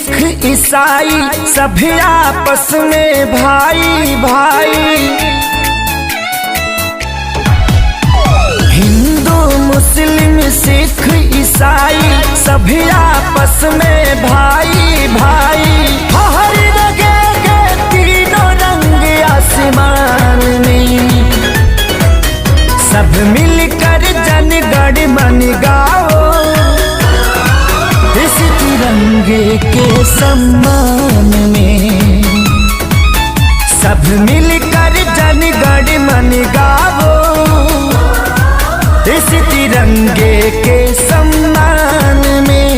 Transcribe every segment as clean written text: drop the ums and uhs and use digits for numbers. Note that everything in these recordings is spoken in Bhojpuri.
सिख ईसाई सभी आपस में भाई भाई। हिंदू मुस्लिम सिख ईसाई सभी आपस में भाई भाई। हर जगह के तीनों रंग आसमान में, सब मिलकर जन गण मन गाओ इस तिरंगे के सम्मान में। सब मिलकर जन गण मन गाओ इस तिरंगे के सम्मान में।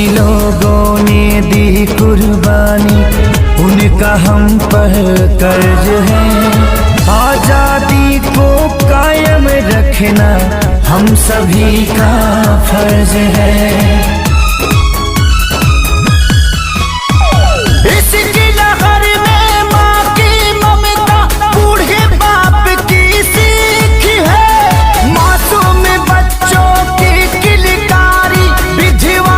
लोगों ने दी कुर्बानी उनका हम पर कर्ज है। आजादी को कायम रखना हम सभी का फर्ज है। इसकी लहर में माँ की ममता बूढ़े बाप की सीख है। मासूम बच्चों की किलकारी विधवा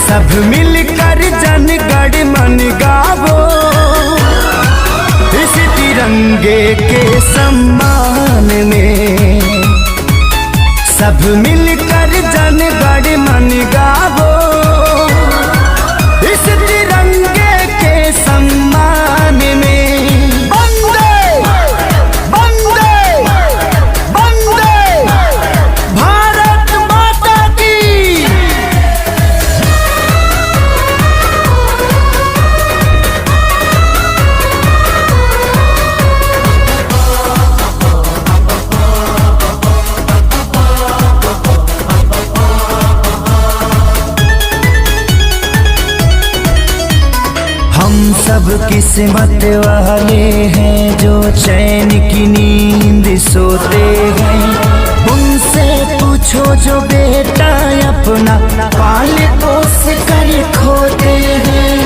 सब मिलकर जन गण मन गावो इस तिरंगे के सम्मान में। सब मिलकर जन गण मन गावो इस तिरंगे के सम्मान में। वंदे वंदे वंदे भारत माता की। हम सब किस्मत वाले हैं जो चैन की नींद सोते हैं। उनसे पूछो जो बेटा अपना पाल पोस कर खोते हैं।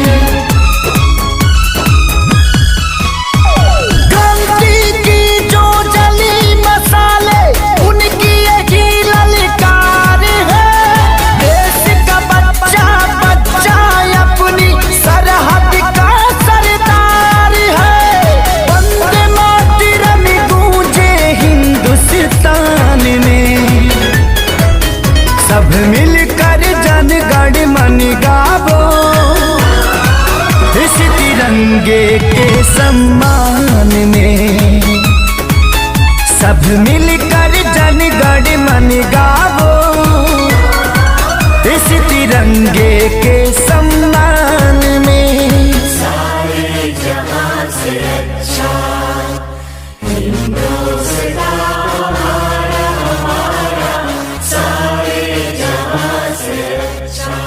क्रांति की जो जली मसाले उनकी यही ललकार है। देश का बच्चा बच्चा अपनी सरहद का सरदार है। वंदे मातरम गूंजे हिंदुस्तान में। सब मिलकर जन गण मन गावो इस तिरंगे के सम्मान में। सब मिलकर जन गण मन गावो इस तिरंगे के सम्मान में। सारे जहां से अच्छा हिंदुस्तान हमारा, सारे जहां से अच्छा।